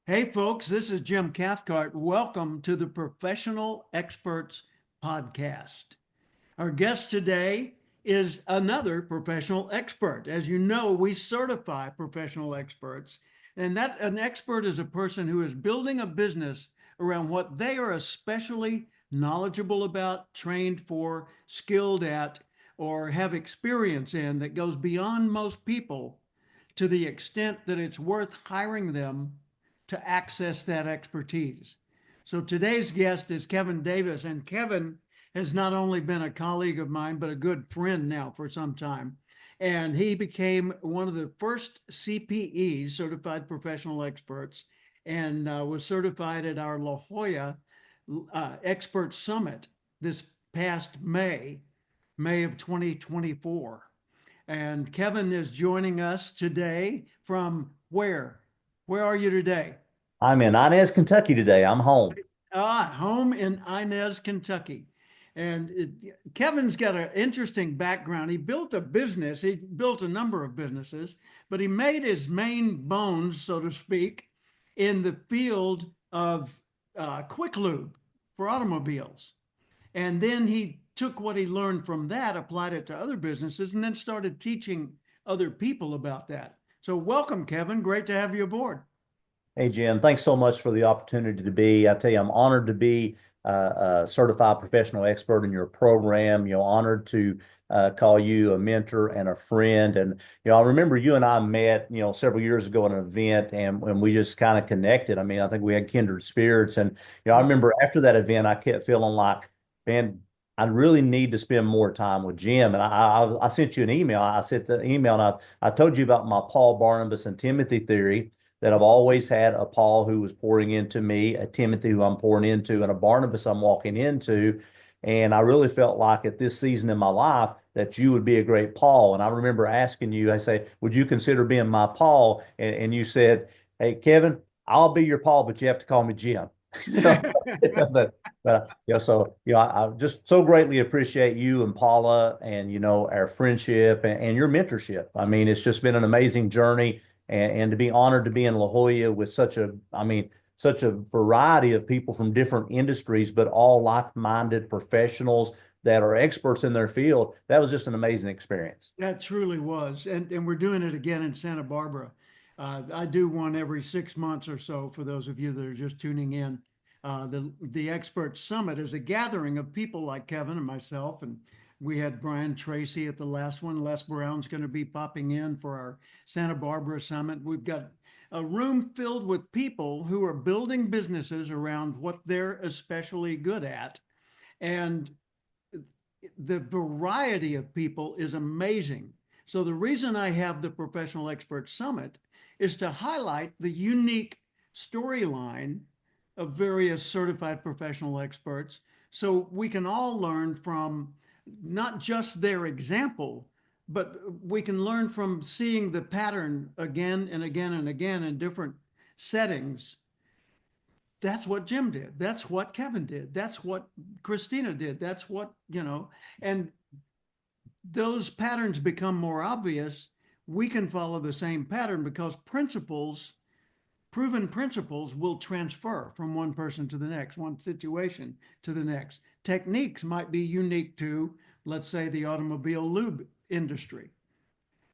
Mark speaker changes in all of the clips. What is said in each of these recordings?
Speaker 1: Hey, folks, this is Jim Cathcart. Welcome to the Professional Experts Podcast. Our guest today is another professional expert. As you know, we certify professional experts, and that an expert is a person who is building a business around what they are especially knowledgeable about, trained for, skilled at, or have experience in that goes beyond most people to the extent that it's worth hiring them to access that expertise. So today's guest is Kevin Davis, and Kevin has not only been a colleague of mine, but a good friend now for some time. And he became one of the first CPEs, certified professional experts, and was certified at our La Jolla Expert Summit this past May of 2024. And Kevin is joining us today from where? Where are you today?
Speaker 2: I'm in Inez, Kentucky today. I'm home.
Speaker 1: Home in Inez, Kentucky. And Kevin's got an interesting background. He built a business, he built a number of businesses, but he made his main bones, so to speak, in the field of quick lube for automobiles. And then he took what he learned from that, applied it to other businesses, and then started teaching other people about that. So, welcome, Kevin. Great to have you aboard.
Speaker 2: Hey, Jim, thanks so much for the opportunity to be. I tell you, I'm honored to be a certified professional expert in your program. Honored to call you a mentor and a friend. And I remember you and I met, several years ago at an event, and when we just kind of connected. I mean, I think we had kindred spirits. And I remember after that event, I kept feeling like, man, I really need to spend more time with Jim. And I sent you an email. I sent the email, and I told you about my Paul, Barnabas, and Timothy theory, that I've always had a Paul who was pouring into me, a Timothy who I'm pouring into, and a Barnabas I'm walking into. And I really felt like at this season in my life that you would be a great Paul. And I remember asking you, I say, would you consider being my Paul? And you said, hey, Kevin, I'll be your Paul, but you have to call me Jim. I just so greatly appreciate you and Paula and, our friendship and your mentorship. I mean, it's just been an amazing journey, and to be honored to be in La Jolla with such a variety of people from different industries, but all like-minded professionals that are experts in their field. That was just an amazing experience.
Speaker 1: That truly was. And we're doing it again in Santa Barbara. I do one every 6 months or so for those of you that are just tuning in. The Expert Summit is a gathering of people like Kevin and myself. And we had Brian Tracy at the last one. Les Brown's going to be popping in for our Santa Barbara Summit. We've got a room filled with people who are building businesses around what they're especially good at. And the variety of people is amazing. So the reason I have the Professional Expert Summit is to highlight the unique storyline of various certified professional experts so we can all learn from not just their example, but we can learn from seeing the pattern again and again and again in different settings. That's what Jim did. That's what Kevin did. That's what Christina did. That's what, and those patterns become more obvious. We can follow the same pattern because proven principles will transfer from one person to the next, one situation to the next. Techniques might be unique to, let's say, the automobile lube industry,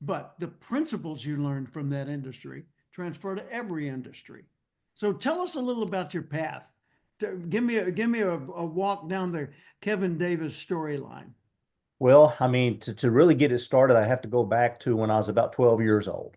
Speaker 1: but the principles you learn from that industry transfer to every industry. So tell us a little about your path. Give me a walk down the Kevin Davis storyline.
Speaker 2: Well, I mean, to really get it started, I have to go back to when I was about 12 years old.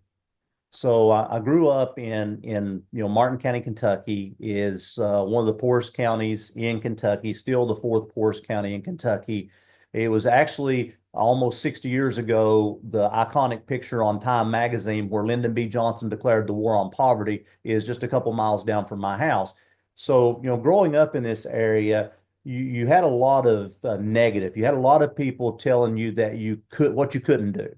Speaker 2: So I grew up in Martin County, Kentucky is one of the poorest counties in Kentucky, still the fourth poorest county in Kentucky. It was actually almost 60 years ago, the iconic picture on Time magazine where Lyndon B. Johnson declared the war on poverty is just a couple miles down from my house. So, growing up in this area, you had a lot of negative. You had a lot of people telling you that what you couldn't do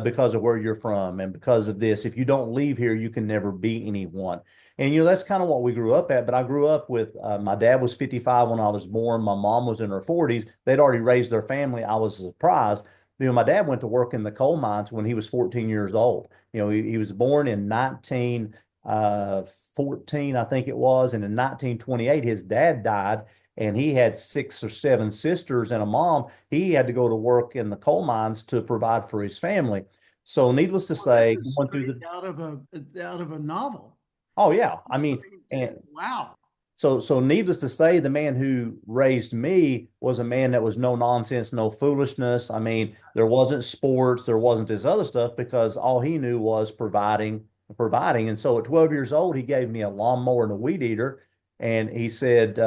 Speaker 2: because of where you're from and because of this. If you don't leave here, you can never be anyone. And that's kind of what we grew up at. But I grew up with my dad was 55 when I was born. My mom was in her 40s. They'd already raised their family. I was surprised. My dad went to work in the coal mines when he was 14 years old. He was born in 19 uh, 14, I think it was. And in 1928, his dad died, and he had 6 or 7 sisters and a mom. He had to go to work in the coal mines to provide for his family. So, needless to
Speaker 1: Well, this
Speaker 2: say, he
Speaker 1: is
Speaker 2: went through
Speaker 1: straight
Speaker 2: the,
Speaker 1: out of a novel.
Speaker 2: oh, yeah. I
Speaker 1: I
Speaker 2: mean,
Speaker 1: mean,
Speaker 2: and
Speaker 1: wow.
Speaker 2: so needless to say, the man who raised me was a man that was no nonsense, no foolishness. I mean, there wasn't sports, there wasn't this other stuff because all he knew was providing. And so at 12 years old, he gave me a lawnmower and a weed eater, and he said,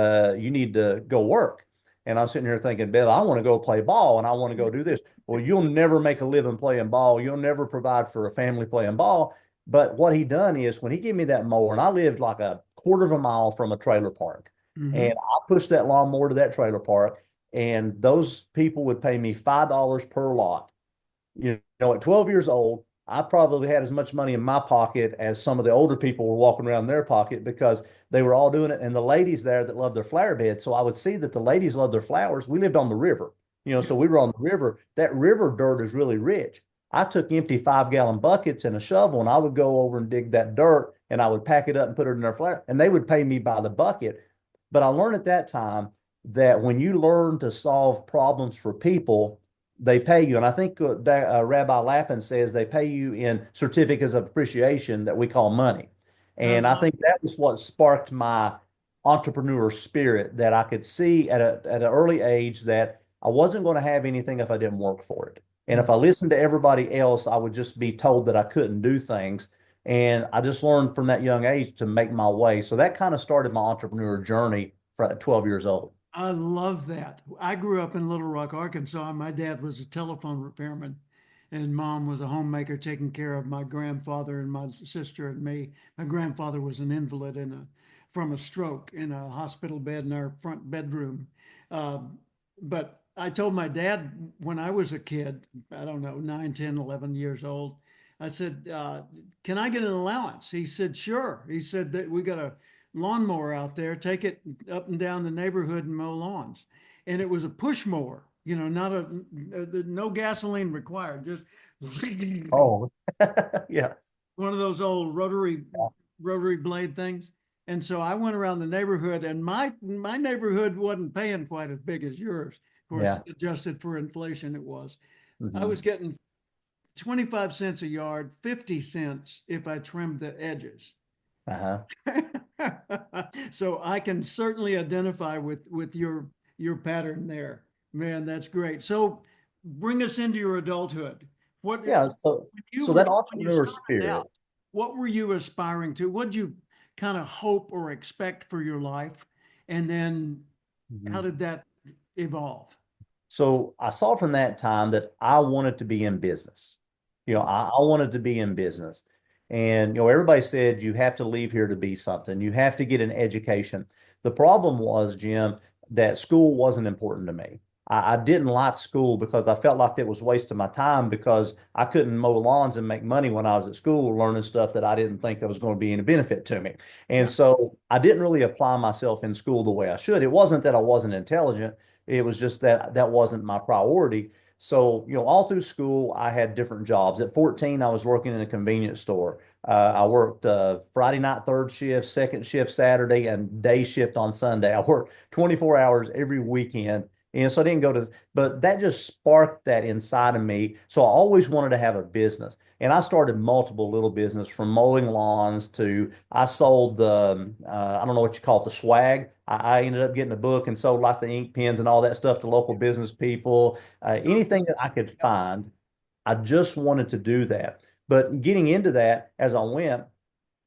Speaker 2: "You need to go work." And I was sitting here thinking, "Bill, I want to go play ball and I want to go do this." Well, you'll never make a living playing ball. You'll never provide for a family playing ball. But what he done is when he gave me that mower, and I lived like a quarter of a mile from a trailer park, and
Speaker 1: Hmm.
Speaker 2: I pushed that lawnmower to that trailer park, and those people would pay me $5 per lot. At 12 years old, I probably had as much money in my pocket as some of the older people were walking around in their pocket because they were all doing it. And the ladies there that loved their flower beds. So I would see that the ladies loved their flowers. We lived on the river, so we were on the river. That river dirt is really rich. I took empty 5-gallon buckets and a shovel, and I would go over and dig that dirt, and I would pack it up and put it in their flower, and they would pay me by the bucket. But I learned at that time that when you learn to solve problems for people, they pay you. And I think Rabbi Lappin says they pay you in certificates of appreciation that we call money.
Speaker 1: I
Speaker 2: And I
Speaker 1: love
Speaker 2: think that was what sparked my entrepreneur spirit, that I could see at an early age that I wasn't going to have anything if I didn't work for it. And
Speaker 1: it.
Speaker 2: if I listened to everybody else, I would just be told that I couldn't do things. And I just learned from that young age to make my way. So that kind of started my entrepreneur journey at 12 years old.
Speaker 1: I love that. I grew up in Little Rock, Arkansas. My dad was a telephone repairman, and mom was a homemaker taking care of my grandfather and my sister and me. My grandfather was an invalid from a stroke in a hospital bed in our front bedroom. But I told my dad when I was a kid, I don't know, 9, 10, 11 years old, I said, can I get an allowance? He said, sure. He said that we got a lawnmower out there, take it up and down the neighborhood and mow lawns. And it was a push mower, not no gasoline required, just
Speaker 2: Oh, yeah.
Speaker 1: one of those old rotary blade things. And so I went around the neighborhood, and my neighborhood wasn't paying quite as big as yours. Of course,
Speaker 2: Yeah.
Speaker 1: adjusted for inflation, it was. I
Speaker 2: Hmm.
Speaker 1: was getting 25 cents a yard, 50 cents if I trimmed the edges.
Speaker 2: Uh-huh.
Speaker 1: So I can certainly identify with your pattern there. Man, that's great. So bring us into your adulthood.
Speaker 2: Yeah. So that
Speaker 1: When you
Speaker 2: entrepreneur
Speaker 1: started
Speaker 2: spirit.
Speaker 1: out, what were you aspiring to? What did you kind of hope or expect for your life? And then how
Speaker 2: Mhm.
Speaker 1: did that evolve?
Speaker 2: So I saw from that time that I wanted to be in business. I wanted to be in business. And, everybody said you have to leave here to be something. You have to get an education. The problem was, Jim, that school wasn't important to me. I didn't like school because I felt like it was wasting my time because I couldn't mow lawns and make money when I was at school learning stuff that I didn't think that was going to be any benefit to me. And
Speaker 1: Yeah.
Speaker 2: so I didn't really apply myself in school the way I should. It wasn't that I wasn't intelligent. It was just that that wasn't my priority. So, all through school, I had different jobs. At 14, I was working in a convenience store. I worked Friday night third shift, second shift Saturday, and day shift on Sunday. I worked 24 hours every weekend. And so I didn't go to, but that just sparked that inside of me. So I always wanted to have a business. And I started multiple little business from mowing lawns to I sold the, I don't know what you call it, the swag. I ended up getting a book and sold like the ink pens and all that stuff to local business people. Anything that I could find, I just wanted to do that. But getting into that as I went,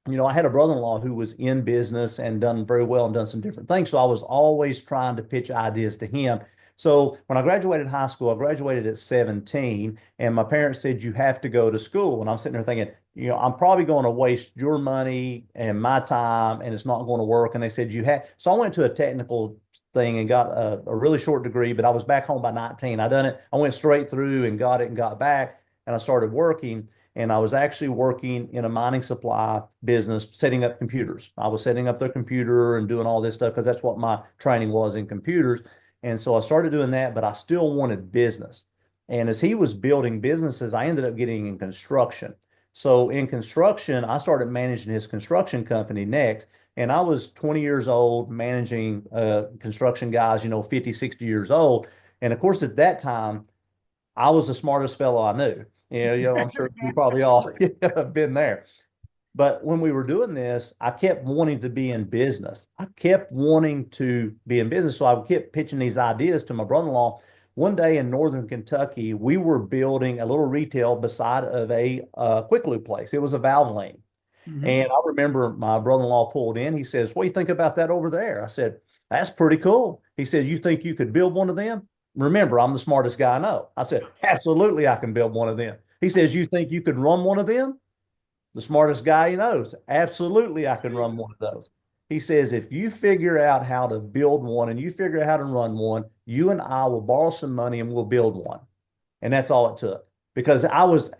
Speaker 2: I had a brother-in-law who was in business and done very well and done some different things. So I was always trying to pitch ideas to him. So when I graduated high school, I graduated at 17, and my parents said, you have to go to school. And I'm sitting there thinking, I'm probably going to waste your money and my time, and it's not going to work. And they said, you have. So I went to a technical thing and got a really short degree, but I was back home by 19. I done it. I went straight through and got it and got back, and I started working, and I was actually working in a mining supply business, setting up computers. I was setting up their computer and doing all this stuff because that's what my training was in computers. And so I started doing that, but I still wanted business. And as he was building businesses, I ended up getting in construction. So in construction, I started managing his construction company next. And I was 20 years old managing construction guys, 50, 60 years old. And of course, at that time, I was the smartest fellow I knew. I'm sure you probably all have been there. But when we were doing this, I kept wanting to be in business. I kept wanting to be in business. So I kept pitching these ideas to my brother-in-law. One day in Northern Kentucky, we were building a little retail beside of a quick lube place. It was a Valvoline.
Speaker 1: Mhm.
Speaker 2: And I remember my brother-in-law pulled in. He says, "What do you think about that over there?" I said, "That's pretty cool." He says, "You think you could build one of them?" Remember, I'm the smartest guy I know. I said, "Absolutely, I can build one of them." He says, "You think you could run one of them?" The smartest guy he knows. Absolutely, I can run one of those. He says, "If you figure out how to build one and you figure out how to run one, you and I will borrow some money and we'll build one." And that's all it took because I was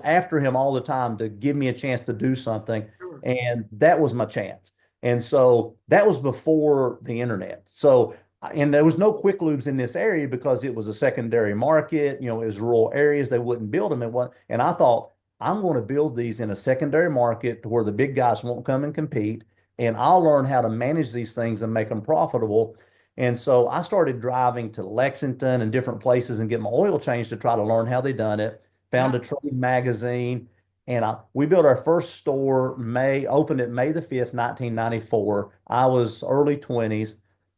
Speaker 2: after him all the time to give me a chance to do something,
Speaker 1: Sure.
Speaker 2: and that was my chance. And so that was before the internet. So and there was no quick lubes in this area because it was a secondary market. It was rural areas. They wouldn't build them. And I thought, I'm going to build these in a secondary market to where the big guys won't come and compete. And I'll learn how to manage these things and make them profitable. And so I started driving to Lexington and different places and get my oil changed to try to learn how they done it. Found
Speaker 1: Yeah.
Speaker 2: a trade magazine, and we built our first store opened it May the 5th, 1994. I was early 20s,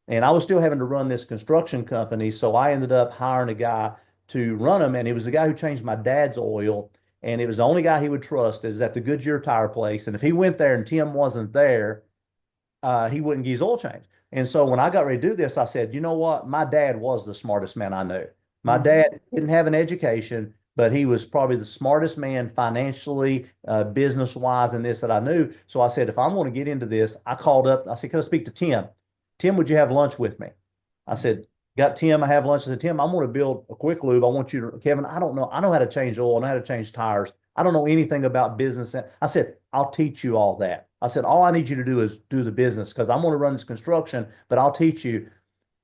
Speaker 2: and I was still having to run this construction company. So I ended up hiring a guy to run them, and it was the guy who changed my dad's oil. And it was the only guy he would trust. It was at the Goodyear tire place. And if he went there and Tim wasn't there, he wouldn't get his oil change. And so when I got ready to do this, I said, you know what? My dad was the smartest man I knew. My
Speaker 1: Mhm.
Speaker 2: dad didn't have an education, but he was probably the smartest man financially, business wise, and this that I knew. So I said, if I'm going to get into this, I called up. I said, can I speak to Tim? Tim, would you have lunch with me? I said, got Tim. I have lunch. I said, Tim, I'm going to build a quick lube. I want you to, Kevin, I don't know. I know how to change oil. I know how to change tires. I don't know anything about business. I said, I'll teach you all that. I said, all I need you to do is do the business because I'm going to run this construction, but I'll teach you.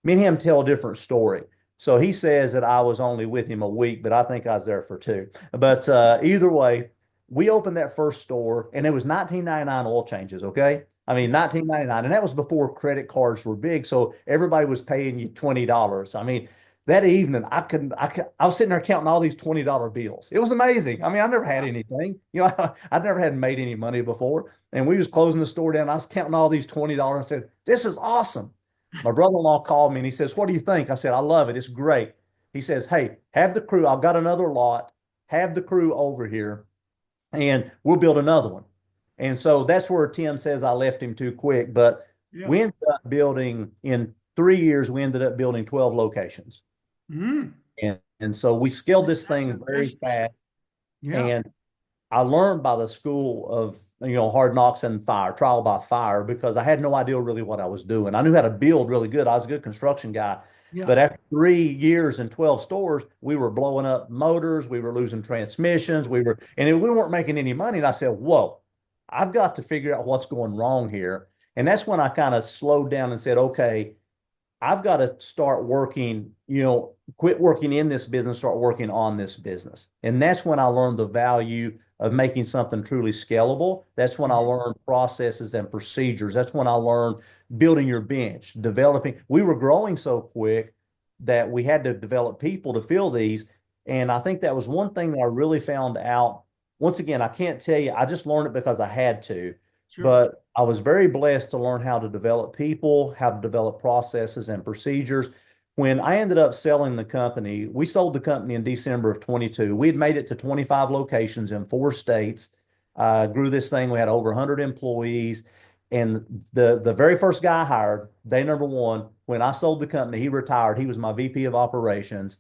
Speaker 2: Me and him tell a different story. So he says that I was only with him a week, but I think I was there for two. But either way, we opened that first store and it was 1999 oil changes. Okay. I mean,
Speaker 1: Yeah.
Speaker 2: 1999. And that was before credit cards were big. So everybody was paying you $20. I mean, that evening, I was sitting there counting all these $20 bills. It was amazing. I mean, I never had anything. I'd never had made any money before. And we was closing the store down. I was counting all these $20 and said, this is awesome. My brother-in-law called me and he says, "What do you think?" I said, "I love it. It's great." He says, "Hey, have the crew. I've got another lot. Have the crew over here and we'll build another one." And so that's where Tim says I left him too quick. But
Speaker 1: Yeah.
Speaker 2: we ended up building in 3 years, we ended up building 12 locations.
Speaker 1: Mhm.
Speaker 2: And so we scaled this
Speaker 1: That's
Speaker 2: thing very
Speaker 1: ambitious.
Speaker 2: fast.
Speaker 1: Yeah.
Speaker 2: And I learned by the school of hard knocks and fire, trial by fire, because I had no idea really what I was doing. I knew how to build really good. I was a good construction guy.
Speaker 1: Yeah.
Speaker 2: But after 3 years and 12 stores, we were blowing up motors, we were losing transmissions, we weren't making any money. And I said, whoa, I've got to figure out what's going wrong here. And that's when I kind of slowed down and said, okay, I've got to start working, quit working in this business, start working on this business. And that's when I learned the value of making something truly scalable. That's when I
Speaker 1: Mhm.
Speaker 2: learned processes and procedures. That's when I learned building your bench, developing. We were growing so quick that we had to develop people to fill these. And I think that was one thing that I really found out. Once again, I can't tell you, I just learned it because I had to.
Speaker 1: Sure.
Speaker 2: But I was very blessed to learn how to develop people, how to develop processes and procedures. When I ended up selling the company, we sold the company in December of 22. We had made it to 25 locations in 4 states. Grew this thing. We had over 100 employees. And the very first guy I hired, day number one, when I sold the company, he retired. He was my VP of operations.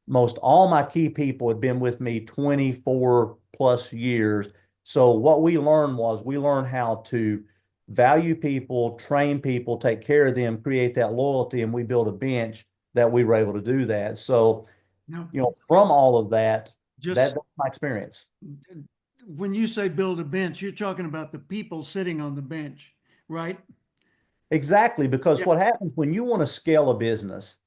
Speaker 2: Most all my key people had been with me 24 plus years. So what we learned how to value people, train people, take care of them, create that loyalty, and we built a bench that we were able to do that. So,
Speaker 1: Now,
Speaker 2: from all of that,
Speaker 1: just
Speaker 2: that's my experience.
Speaker 1: when you say build a bench, you're talking about the people sitting on the bench, right?
Speaker 2: Exactly, because
Speaker 1: Yeah.
Speaker 2: what happens when you want to scale a business,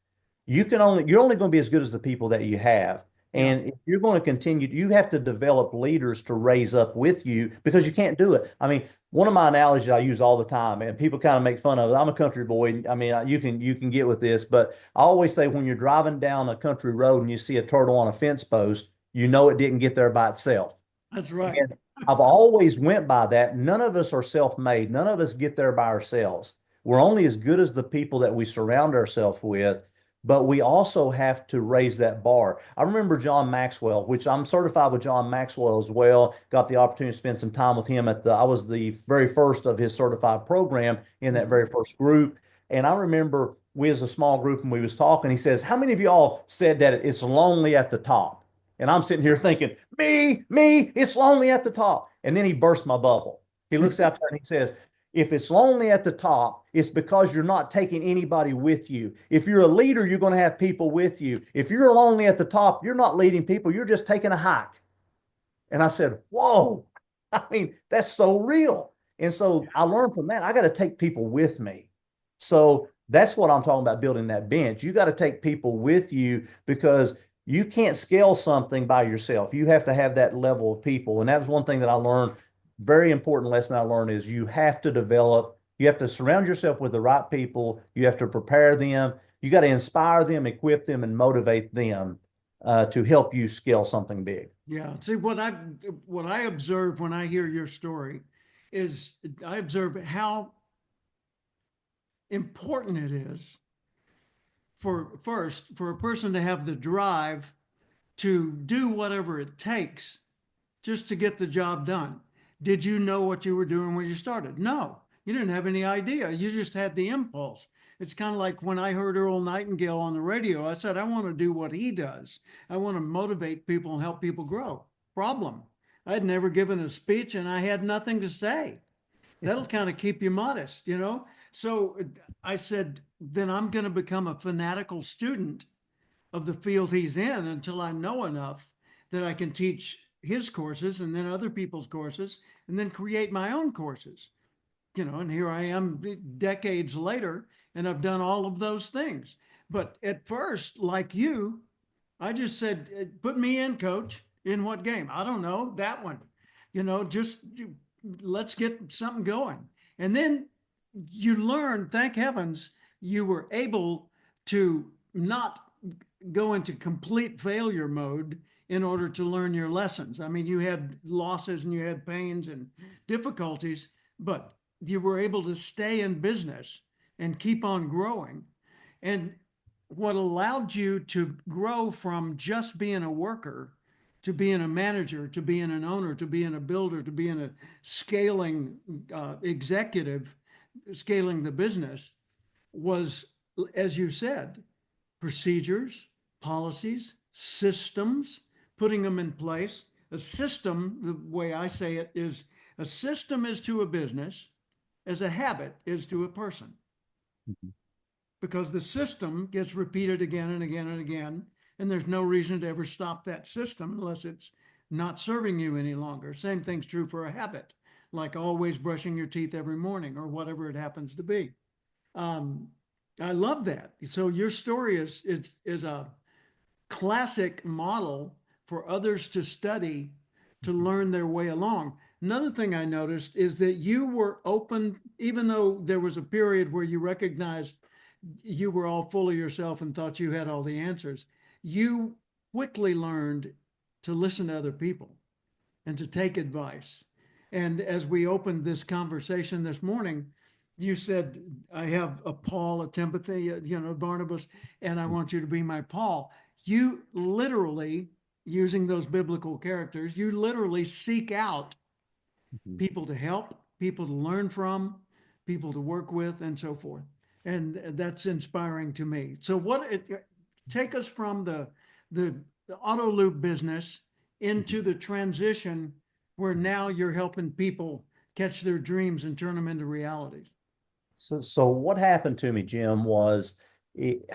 Speaker 2: you're only going to be as good as the people that you have.
Speaker 1: Yeah,
Speaker 2: And if you're going to continue, you have to develop leaders to raise up with you because you can't do it. I mean, one of my analogies I use all the time, and people kind of make fun of it. I'm a country boy. I mean, you can get with this, but I always say when you're driving down a country road and you see a turtle on a fence post, you know it didn't get there by itself.
Speaker 1: that's right.
Speaker 2: And I've always went by that. None of us are self-made. None of us get there by ourselves. We're only as good as the people that we surround ourselves with, but we also have to raise that bar. I remember John Maxwell, which I'm certified with John Maxwell as well. Got the opportunity to spend some time with him I was the very first of his certified program in that
Speaker 1: Mhm.
Speaker 2: very first group. And I remember we as a small group and we was talking, he says, how many of y'all said that it's lonely at the top? And I'm sitting here thinking, me, it's lonely at the top. And then he burst my bubble. He looks out there and he says, if it's lonely at the top, it's because you're not taking anybody with you. If you're a leader, you're going to have people with you. If you're lonely at the top, you're not leading people, you're just taking a hike. And I said, whoa, I mean, that's so real. And so I learned from that, I got to take people with me. So that's what I'm talking about building that bench. You got to take people with you because you can't scale something by yourself. You have to have that level of people. And that was one thing that I learned. Very important lesson I learned is you have to develop, you have to surround yourself with the right people. You have to prepare them. You got to inspire them, equip them, and motivate them to help you scale something big.
Speaker 1: Yeah. See, what I observe when I hear your story is I observe how important it is for a person to have the drive to do whatever it takes just to get the job done. Did you know what you were doing when you started? No, you didn't have any idea. You just had the impulse. It's kind of like when I heard Earl Nightingale on the radio, I said, I want to do what he does. I want to motivate people and help people grow. Problem. I had never given a speech and I had nothing to say. That'll kind of keep you modest, you know? So I said, then I'm going to become a fanatical student of the field he's in until I know enough that I can teach his courses and then other people's courses and then create my own courses. You know, and here I am decades later and I've done all of those things. But at first, like you, I just said, put me in, coach. In what game? I don't know. That one. You know, just let's get something going. And then you learn, thank heavens, you were able to not go into complete failure mode in order to learn your lessons. I mean, you had losses and you had pains and difficulties, but you were able to stay in business and keep on growing. And what allowed you to grow from just being a worker to being a manager, to being an owner, to being a builder, to being a scaling executive, scaling the business was, as you said, procedures, policies, systems, putting them in place. A system, the way I say it, is a system is to a business as a habit is to a person,
Speaker 2: Mhm.
Speaker 1: because the system gets repeated again and again and again. And there's no reason to ever stop that system unless it's not serving you any longer. Same thing's true for a habit, like always brushing your teeth every morning or whatever it happens to be. Um, I love that. So your story is a classic model for others to study to learn their way along. Another thing I noticed is that you were open, even though there was a period where you recognized you were all full of yourself and thought you had all the answers. You quickly learned to listen to other people and to take advice. And as we opened this conversation this morning, you said, I have a Paul, a Timothy, Barnabas, and I want you to be my Paul. You literally, using those biblical characters, you literally seek out
Speaker 2: Mhm.
Speaker 1: people to help, people to learn from, people to work with, and so forth. And that's inspiring to me. So, take us from the auto loop business into the transition where now you're helping people catch their dreams and turn them into realities.
Speaker 2: So what happened to me, Jim, was, it,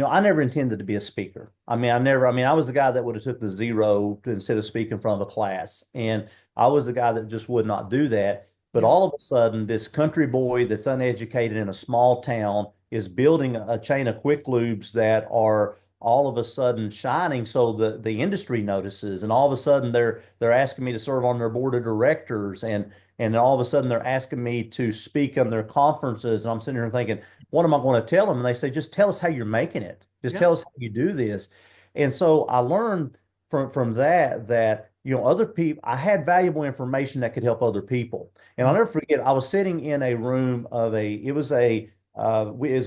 Speaker 2: I never intended to be a speaker. I was the guy that would have took the zero instead of speaking in front of a class. And I was the guy that just would not do that. But
Speaker 1: Yeah.
Speaker 2: all of a sudden, this country boy that's uneducated in a small town is building a chain of quick lubes that are all of a sudden shining so the industry notices, and all of a sudden they're asking me to serve on their board of directors, and all of a sudden they're asking me to speak on their conferences, and I'm sitting here thinking, what am I going to tell them? And they say, just tell us how you're making it. Just
Speaker 1: Yeah.
Speaker 2: tell us how you do this. And so I learned from that, other people, I had valuable information that could help other people. And I'll
Speaker 1: Mm.
Speaker 2: never forget, I was sitting in a room of it was a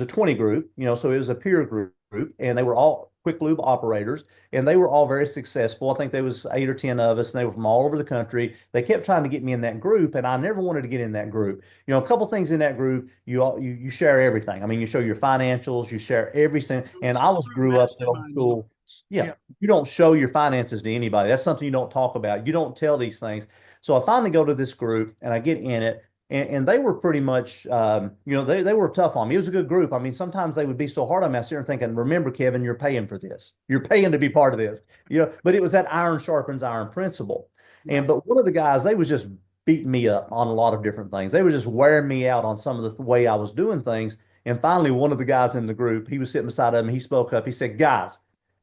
Speaker 2: 20 group, so it was a peer group, and they were all quick lube operators, and they were all very successful. I think there was 8 or 10 of us, and they were from all over the country. They kept trying to get me in that group, and I never wanted to get in that group. A couple things in that group, you share everything. I mean, you show your financials, you share everything. And
Speaker 1: It's
Speaker 2: I was
Speaker 1: true
Speaker 2: grew up in old
Speaker 1: mastermind
Speaker 2: school.
Speaker 1: moments.
Speaker 2: Yeah,
Speaker 1: Yeah.
Speaker 2: you don't show your finances to anybody. That's something you don't talk about. You don't tell these things. So I finally go to this group and I get in it, and they were pretty much, they were tough on me. It was a good group. I mean, sometimes they would be so hard on me. I was sitting there thinking, remember, Kevin, you're paying for this. You're paying to be part of this. But it was that iron sharpens iron principle.
Speaker 1: Yeah.
Speaker 2: But one of the guys, they was just beating me up on a lot of different things. They were just wearing me out on some of the way I was doing things. And finally, one of the guys in the group, he was sitting beside him. He spoke up. He said, guys,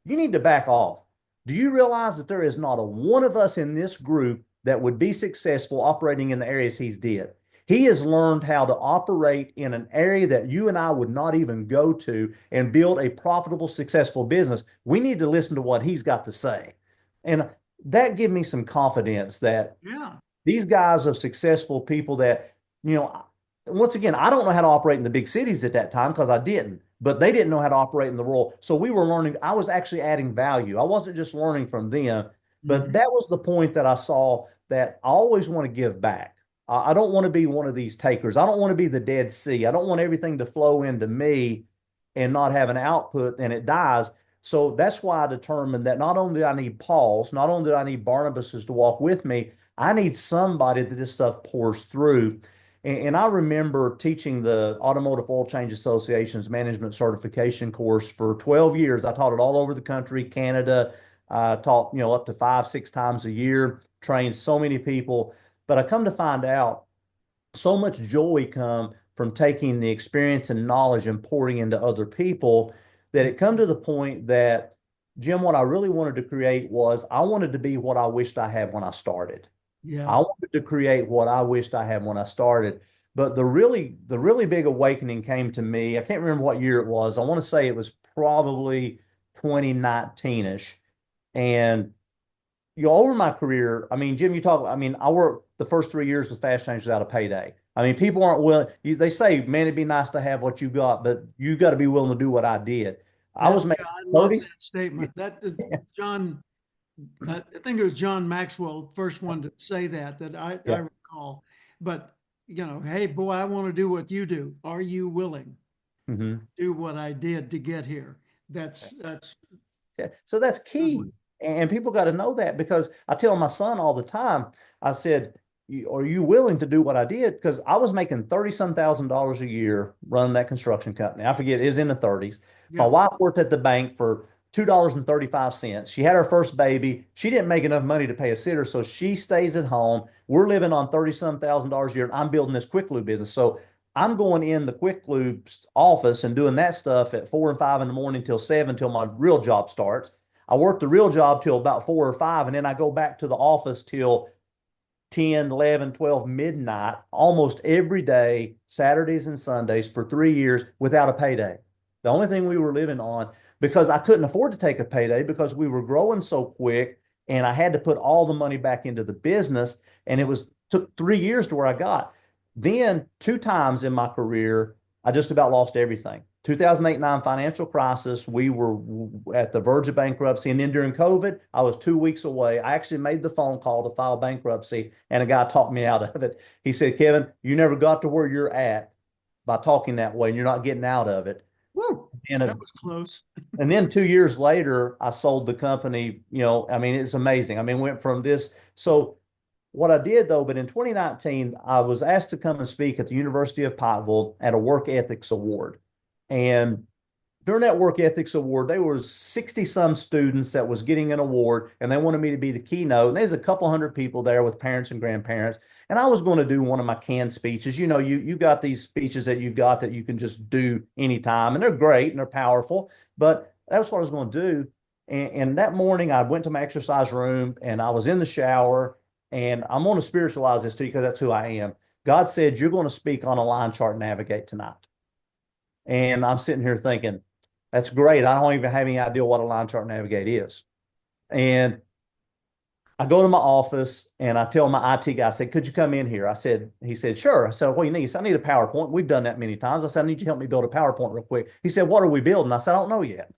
Speaker 2: you need to back off. Do you realize that there is not a one of us in this group that would be successful operating in the areas he's did? He has learned how to operate in an area that you and I would not even go to and build a profitable, successful business. We need to listen to what he's got to say. And that gave me some confidence that
Speaker 1: Yeah.
Speaker 2: these guys are successful people that, you know, once again, I don't know how to operate in the big cities at that time because I didn't, but they didn't know how to operate in the rural. So we were learning, I was actually adding value. I wasn't just learning from them, but
Speaker 1: Mhm.
Speaker 2: that was the point that I saw that I always want to give back. I don't want to be one of these takers. I don't want to be the Dead Sea. I don't want everything to flow into me and not have an output and it dies. So that's why I determined that not only do I need Paul's, not only do I need Barnabas's to walk with me, I need somebody that this stuff pours through. And I remember teaching the Automotive Oil Change Association's management certification course for 12 years. I taught it all over the country, Canada. I taught, up to 5, 6 times a year, trained so many people. But I come to find out so much joy come from taking the experience and knowledge and pouring into other people that it come to the point that, Jim, what I really wanted to create was I wanted to be what I wished I had when I started.
Speaker 1: Yeah.
Speaker 2: I wanted to create what I wished I had when I started. But the really big awakening came to me. I can't remember what year it was. I want to say it was probably 2019-ish. And over my career, I mean, Jim, I worked the first 3 years with Fast Change without a payday. I mean, people aren't willing. They say, man, it'd be nice to have what you got, but you got to be willing to do what I did. I
Speaker 1: Yeah.
Speaker 2: was making
Speaker 1: I love
Speaker 2: 30.
Speaker 1: that statement. That is John. I think it was John Maxwell, first one to say that I
Speaker 2: Yeah.
Speaker 1: recall. But hey, boy, I want to do what you do. Are you willing
Speaker 2: Hmm.
Speaker 1: to do what I did to get here? That's
Speaker 2: Yeah. So that's
Speaker 1: a good one.
Speaker 2: key. And people got to know that because I tell my son all the time, I said, are you willing to do what I did? Because I was making 30-some thousand dollars a year running that construction company. I forget, it was in the 30s. My
Speaker 1: Yeah.
Speaker 2: wife worked at the bank for $2.35. She had her first baby. She didn't make enough money to pay a sitter, so she stays at home. We're living on 30-some thousand dollars a year, and I'm building this quick lube business. So I'm going in the Quick Lube's office and doing that stuff at 4 and 5 in the morning till 7 till my real job starts. I work the real job till about 4 or 5, and then I go back to the office till 10, 11, 12 midnight almost every day, Saturdays and Sundays for 3 years without a payday. The only thing we were living on because I couldn't afford to take a payday because we were growing so quick and I had to put all the money back into the business. And it was took 3 years to where I got. Then 2 times in my career, I just about lost everything. 2008-9 financial crisis, we were at the verge of bankruptcy. And then during COVID, I was 2 weeks away. I actually made the phone call to file bankruptcy, and a guy talked me out of it. He said, Kevin, you never got to where you're at by talking that way, and you're not getting out of it.
Speaker 1: Woo,
Speaker 2: And,
Speaker 1: that was close.
Speaker 2: and then 2 years later, I sold the company. I mean, it's amazing. I mean, went from this. So what I did though, but in 2019, I was asked to come and speak at the University of Pikeville at a work ethics award. And during that work ethics award, there was 60 some students that was getting an award and they wanted me to be the keynote. And there's a couple hundred people there with parents and grandparents. And I was going to do one of my canned speeches. You got these speeches that you've got that you can just do anytime and they're great and they're powerful. But That's what I was going to do. And that morning I went to my exercise room and I was in the shower, and I'm going to spiritualize this to you because that's who I am. God said, you're going to speak on a line chart navigate tonight. And I'm sitting here thinking, that's great. I don't even have any idea what a line chart navigate is. And I go to my office and I tell my IT guy, I said, could you come in here? He said, sure. I said, what do you need? He said, I need a PowerPoint. We've done that many times. I said, I need you to help me build a PowerPoint real quick. He said, what are we building? I said, I don't know yet.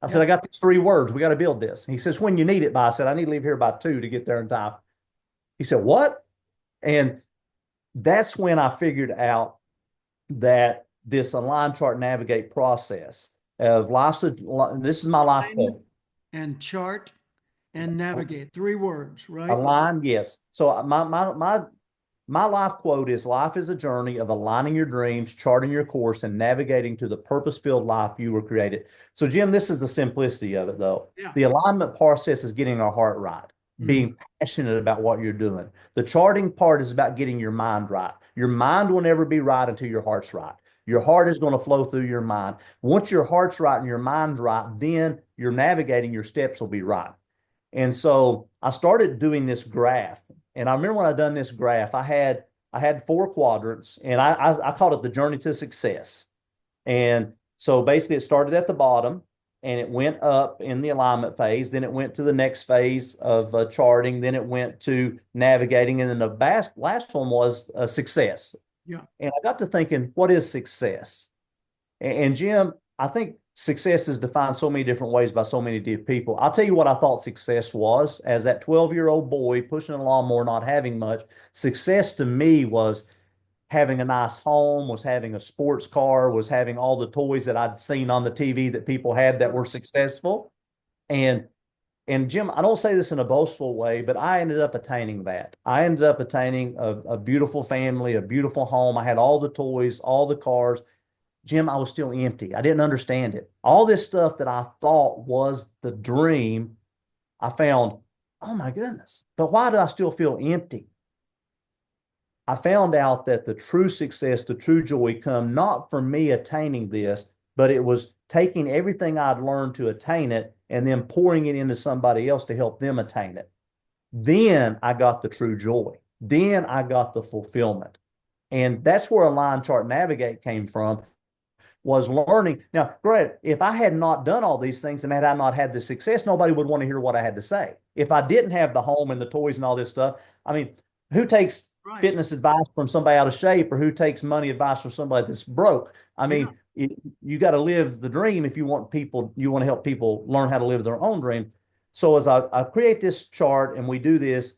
Speaker 2: I said, I got these 3 words. We got to build this. He says, when you need it by? I said, I need to leave here by 2 to get there in time. He said, what? And that's when I figured out that this align chart navigate process of life's, this is my life goal.
Speaker 1: And chart and navigate, 3 words, right?
Speaker 2: Align, yes. So my life quote is life is a journey of aligning your dreams, charting your course, and navigating to the purpose-filled life you were created. So, Jim, this is the simplicity of it, though.
Speaker 1: Yeah.
Speaker 2: The alignment process is getting our heart right, being passionate about what you're doing. The charting part is about getting your mind right. Your mind will never be right until your heart's right. Your heart is going to flow through your mind. Once your heart's right and your mind's right, then you're navigating, your steps will be right. And so I started doing this graph. And I remember when I done this graph, I had 4 quadrants, and I called it the journey to success. And so basically it started at the bottom and it went up in the alignment phase. Then it went to the next phase of charting. Then it went to navigating. And then the last one was success.
Speaker 1: Yeah.
Speaker 2: And I got to thinking, what is success? And Jim, I think success is defined so many different ways by so many different people. I'll tell you what I thought success was as that 12-year-old boy pushing a lawnmower, not having much. Success to me was having a nice home, was having a sports car, was having all the toys that I'd seen on the TV that people had that were successful. And Jim, I don't say this in a boastful way, but I ended up attaining that. I ended up attaining a beautiful family, a beautiful home. I had all the toys, all the cars. Jim, I was still empty. I didn't understand it. All this stuff that I thought was the dream, I found, oh my goodness, but why do I still feel empty? I found out that the true success, the true joy come not from me attaining this, but it was taking everything I'd learned to attain it and then pouring it into somebody else to help them attain it. Then I got the true joy. Then I got the fulfillment. And that's where Align Chart Navigate came from, was learning. Now, Greg, if I had not done all these things and had I not had the success, nobody would want to hear what I had to say. If I didn't have the home and the toys and all this stuff, I mean, who takes fitness advice from somebody out of shape, or who takes money advice from somebody that's broke? I mean, you got to live the dream if you want to help people learn how to live their own dream. So as I create this chart and we do this,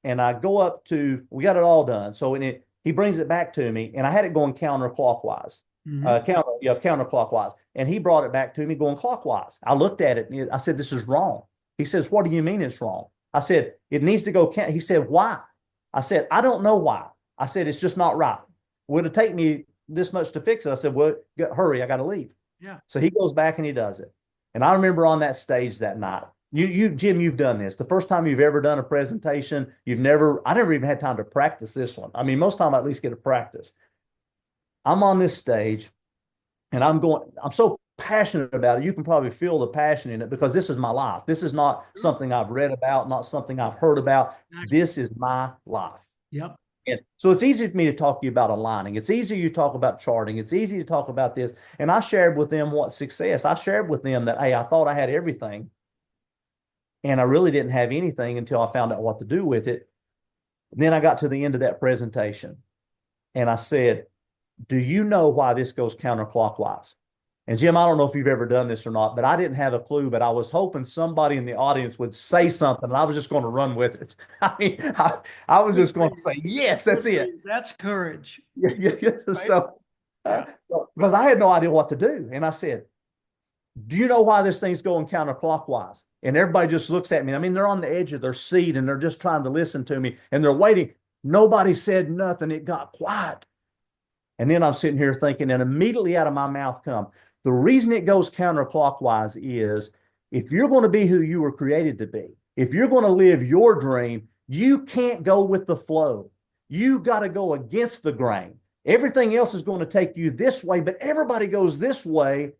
Speaker 2: and I go up to, we got it all done. So he brings it back to me, and I had it going counterclockwise. Counterclockwise. And he brought it back to me going clockwise. I looked at it and I said, this is wrong. He says, what do you mean it's wrong? I said, it needs to go. He said, why? I said, I don't know why. I said, it's just not right. Would it take me this much to fix it? I said, well, hurry, I got to leave.
Speaker 1: Yeah.
Speaker 2: So he goes back and he does it. And I remember on that stage that night, Jim, you've done this. The first time you've ever done a presentation, I never even had time to practice this one. I mean, most time I at least get to practice. I'm on this stage and I'm so passionate about it. You can probably feel the passion in it because this is my life. This is not something I've read about, not something I've heard about. This is my life.
Speaker 1: Yep.
Speaker 2: And so it's easy for me to talk to you about aligning. It's easy to talk about charting. It's easy to talk about this. And I shared with them what success. I shared with them that, hey, I thought I had everything, and I really didn't have anything until I found out what to do with it. Then I got to the end of that presentation and I said, do you know why this goes counterclockwise? And Jim, I don't know if you've ever done this or not, but I didn't have a clue, but I was hoping somebody in the audience would say something and I was just going to run with it. I mean, I was just going to say, yes, that's it.
Speaker 1: That's courage.
Speaker 2: Yeah. So, because I had no idea what to do. And I said, do you know why this thing's going counterclockwise? And everybody just looks at me. I mean, they're on the edge of their seat and they're just trying to listen to me and they're waiting. Nobody said nothing. It got quiet. And then I'm sitting here thinking, and immediately out of my mouth come, the reason it goes counterclockwise is if you're going to be who you were created to be, if you're going to live your dream, you can't go with the flow. You got to go against the grain. Everything else is going to take you this way, but everybody goes this way.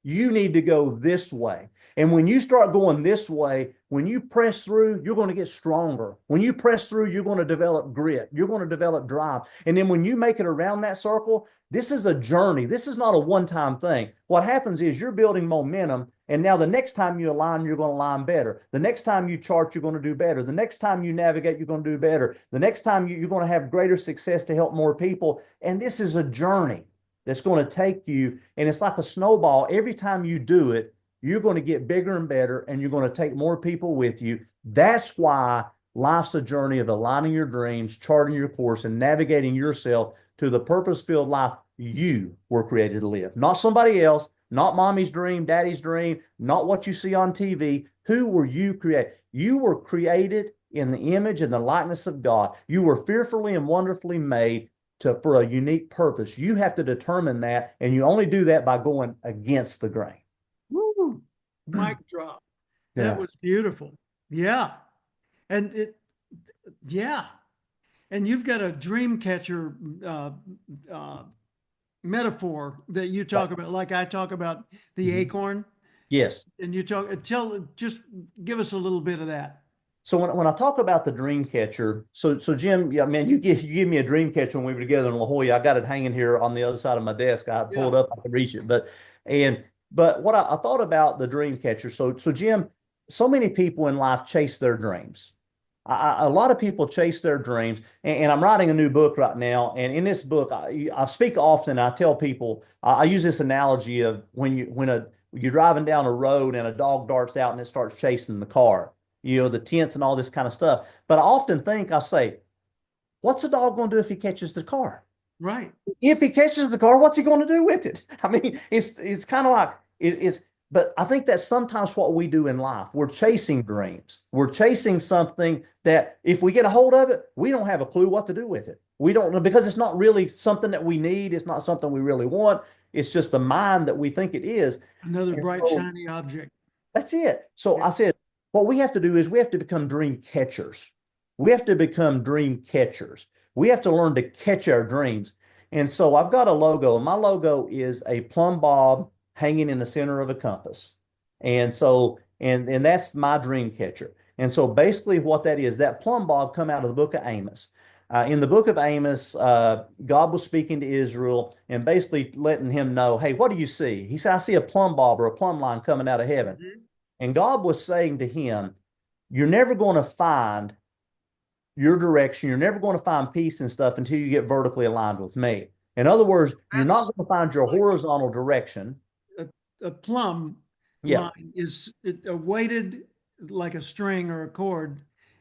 Speaker 2: you need to go this way. And when you start going this way, when you press through, you're going to get stronger. When you press through, you're going to develop grit. You're going to develop drive. And then when you make it around that circle, this is a journey. This is not a one-time thing. What happens is you're building momentum. And now the next time you align, you're going to align better. The next time you chart, you're going to do better. The next time you navigate, you're going to do better. The next time you're going to have greater success to help more people. And this is a journey that's going to take you, and it's like a snowball. Every time you do it, you're going to get bigger and better, and you're going to take more people with you. That's why life's a journey of aligning your dreams, charting your course, and navigating yourself to the purpose-filled life you were created to live. Not somebody else, not mommy's dream, daddy's dream, not what you see on TV. Who were you created? You were created in the image and the likeness of God. You were fearfully and wonderfully made for a unique purpose. You have to determine that, and you only do that by going against the grain.
Speaker 1: Woo, mic drop. That
Speaker 2: Yeah.
Speaker 1: was beautiful. Yeah. And yeah. And you've got a dream catcher metaphor that you talk about, like I talk about the
Speaker 2: Mhm.
Speaker 1: acorn,
Speaker 2: Yes.
Speaker 1: and you just give us a little bit of that.
Speaker 2: So when I talk about the dream catcher, so Jim, yeah, man, you give me a dream catcher when we were together in La Jolla. I got it hanging here on the other side of my desk. I pulled
Speaker 1: Yeah.
Speaker 2: up, I could reach it. But what I thought about the dream catcher. So Jim, so many people in life chase their dreams. A lot of people chase their dreams, and I'm writing a new book right now. And in this book, I speak often. I tell people I use this analogy of when you're driving down a road and a dog darts out and it starts chasing the car. The tents and all this kind of stuff. But I often think, I say, what's a dog going to do if he catches the car?
Speaker 1: Right.
Speaker 2: If he catches the car, what's he going to do with it? I mean, it's kind of like it's. But I think that's sometimes what we do in life. We're chasing dreams. We're chasing something that if we get a hold of it, we don't have a clue what to do with it. We don't know, because it's not really something that we need. It's not something we really want. It's just the mind that we think it is.
Speaker 1: Another
Speaker 2: And
Speaker 1: bright,
Speaker 2: so
Speaker 1: shiny object.
Speaker 2: that's it. So
Speaker 1: Yeah.
Speaker 2: I said, what we have to do is we have to become dream catchers. We have to become dream catchers. We have to learn to catch our dreams. And so I've got a logo, and my logo is a plumb bob hanging in the center of a compass. And that's my dream catcher. And so basically what that is, that plumb bob come out of the book of Amos. In the book of Amos, God was speaking to Israel and basically letting him know, hey, what do you see? He said, I see a plumb bob or a plumb line coming out of heaven.
Speaker 1: Mhm.
Speaker 2: And God was saying to him, you're never going to find your direction. You're never going to find peace and stuff until you get vertically aligned with me. In other words, you're
Speaker 1: That's
Speaker 2: not going to find your
Speaker 1: like
Speaker 2: horizontal direction.
Speaker 1: a plumb
Speaker 2: Yeah,
Speaker 1: line is weighted like a string or a cord,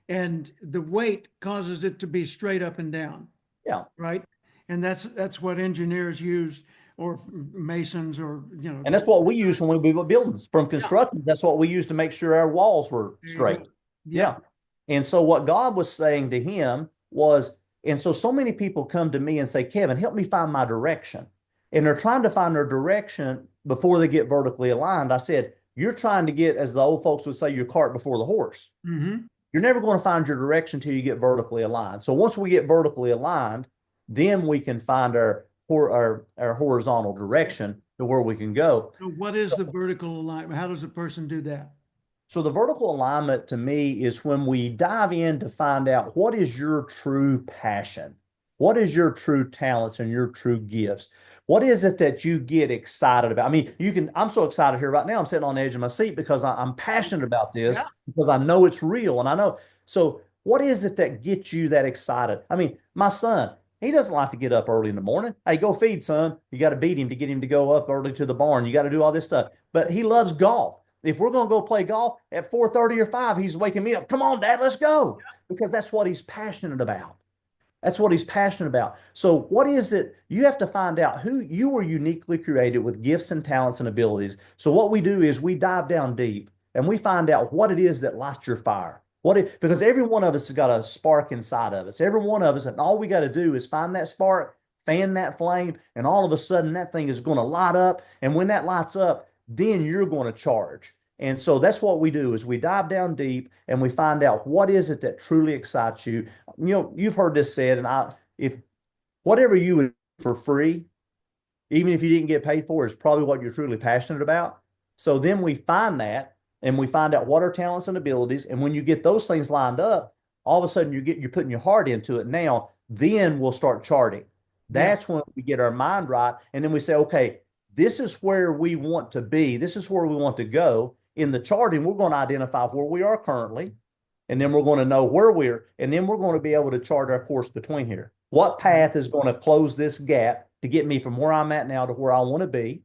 Speaker 1: and the weight causes it to be straight up and down,
Speaker 2: yeah.
Speaker 1: right? And that's what engineers use, or masons, or
Speaker 2: And that's what we use when we build buildings from
Speaker 1: yeah,
Speaker 2: construction. That's what we use to make sure our walls were
Speaker 1: there you
Speaker 2: straight.
Speaker 1: go. Yeah.
Speaker 2: Yeah. And so what God was saying to him was, and so many people come to me and say, Kevin, help me find my direction. And they're trying to find their direction before they get vertically aligned. I said, you're trying to get, as the old folks would say, your cart before the horse.
Speaker 1: Hmm.
Speaker 2: You're never going to find your direction until you get vertically aligned. So once we get vertically aligned, then we can find our horizontal direction to where we can go.
Speaker 1: So what is the vertical alignment? How does a person do that?
Speaker 2: So the vertical alignment to me is when we dive in to find out what is your true passion? What is your true talents and your true gifts? What is it that you get excited about? I mean, I'm so excited here right now. I'm sitting on the edge of my seat because I'm passionate about this,
Speaker 1: Yeah.
Speaker 2: because I know it's real and I know. So what is it that gets you that excited? I mean, my son, he doesn't like to get up early in the morning. Hey, go feed, son. You got to beat him to get him to go up early to the barn. You got to do all this stuff. But he loves golf. If we're going to go play golf at 4:30 or 5, he's waking me up. Come on, Dad, let's go. Because that's what he's passionate about. That's what he's passionate about. So what is it? You have to find out who you were uniquely created with gifts and talents and abilities. So what we do is we dive down deep and we find out what it is that lights your fire. Because every one of us has got a spark inside of us. Every one of us, and all we got to do is find that spark, fan that flame, and all of a sudden that thing is going to light up. And when that lights up, then you're going to charge. And so that's what we do is we dive down deep and we find out what is it that truly excites you. You've heard this said, and if whatever you would do for free, even if you didn't get paid for, is probably what you're truly passionate about. So then we find that and we find out what our talents and abilities. And when you get those things lined up, all of a sudden you're putting your heart into it now. Then we'll start charting.
Speaker 1: Yeah.
Speaker 2: That's when we get our mind right. And then we say, okay, this is where we want to be. This is where we want to go. In the charting, we're going to identify where we are currently, and then we're going to know where we're, and then we're going to be able to chart our course between here. What path is going to close this gap to get me from where I'm at now to where I want to be?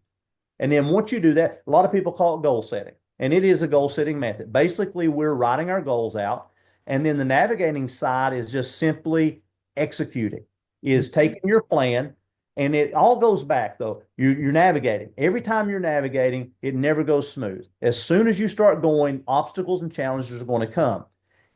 Speaker 2: And then once you do that, a lot of people call it goal setting, and it is a goal setting method. Basically, we're writing our goals out, and then the navigating side is just simply executing, is taking your plan. And it all goes back though. You're navigating. Every time you're navigating, it never goes smooth. As soon as you start going, obstacles and challenges are going to come.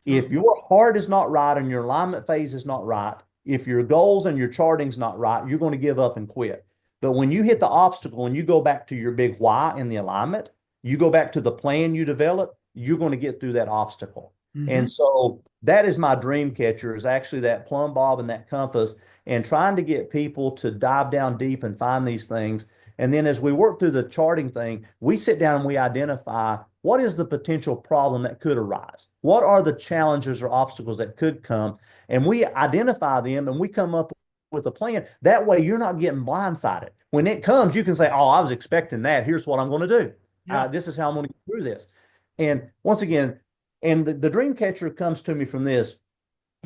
Speaker 2: If your heart is not right and your alignment phase is not right, if your goals and your charting's not right, you're going to give up and quit. But when you hit the obstacle and you go back to your big why in the alignment, you go back to the plan you develop, you're going to get through that obstacle. And so that is my dream catcher, is actually that plumb bob and that compass, and trying to get people to dive down deep and find these things. And then as we work through the charting thing, we sit down and we identify what is the potential problem that could arise? What are the challenges or obstacles that could come? And we identify them and we come up with a plan. That way you're not getting blindsided. When it comes, you can say, oh, I was expecting that. Here's what I'm going to do. This is how I'm going to get through this. And once again, and the dream catcher comes to me from this.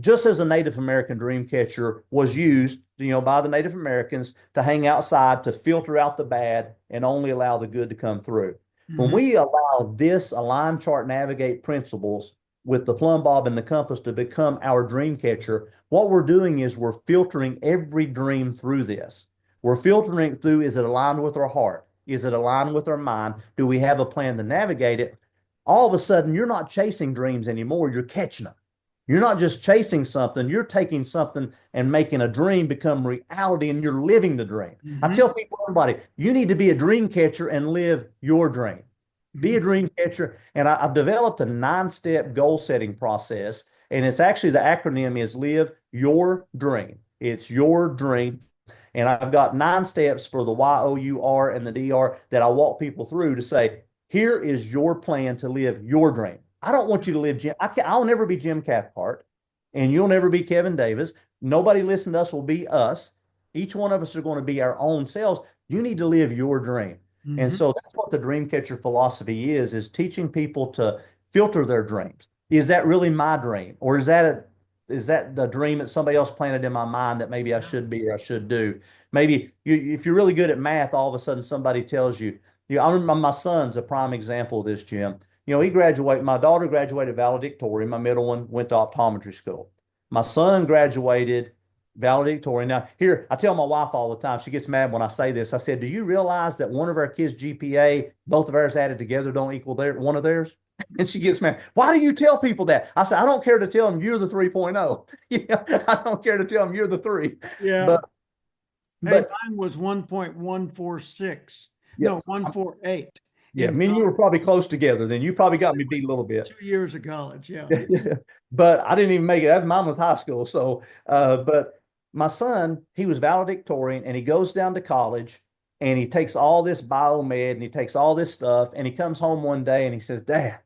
Speaker 2: Just as a Native American dream catcher was used, by the Native Americans to hang outside to filter out the bad and only allow the good to come through. When we allow this align, chart, navigate principles with the plumb bob and the compass to become our dream catcher, what we're doing is we're filtering every dream through this. We're filtering it through, is it aligned with our heart? Is it aligned with our mind? Do we have a plan to navigate it? All of a sudden, you're not chasing dreams anymore. You're catching them. You're not just chasing something. You're taking something and making a dream become reality, and you're living the dream. I tell people, everybody, you need to be a dream catcher and live your dream. Be a dream catcher. And I've developed a 9-step goal setting process. And it's actually, the acronym is Live Your Dream. It's your dream. And I've got 9 steps for the YOUR and the DR that I walk people through to say, here is your plan to live your dream. I don't want you to live Jim. I'll never be Jim Cathcart, and you'll never be Kevin Davis. Nobody listening to us will be us. Each one of us are going to be our own selves. You need to live your dream. And so that's what the dream catcher philosophy is teaching people to filter their dreams. Is that really my dream? Or is that the dream that somebody else planted in my mind that maybe I should be or I should do? Maybe if you're really good at math, all of a sudden somebody tells you, I remember my son's a prime example of this, Jim. My daughter graduated valedictorian. My middle one went to optometry school. My son graduated valedictorian. Now, here, I tell my wife all the time, she gets mad when I say this. I said, do you realize that one of our kids' GPA, both of ours added together, don't equal one of theirs? And she gets mad. Why do you tell people that? I said, I don't care to tell them you're the 3.0. I don't care to tell them you're the 3.
Speaker 1: Yeah.
Speaker 2: But
Speaker 1: mine was 1.146.
Speaker 2: Yeah.
Speaker 1: No, 148.
Speaker 2: Yeah, me and you were probably close together. Then you probably got me beat a little bit.
Speaker 1: 2 years of college, yeah.
Speaker 2: But I didn't even make it. Mine was high school. So, but my son, he was valedictorian, and he goes down to college, and he takes all this biomed, and he takes all this stuff, and he comes home one day and he says, Dad,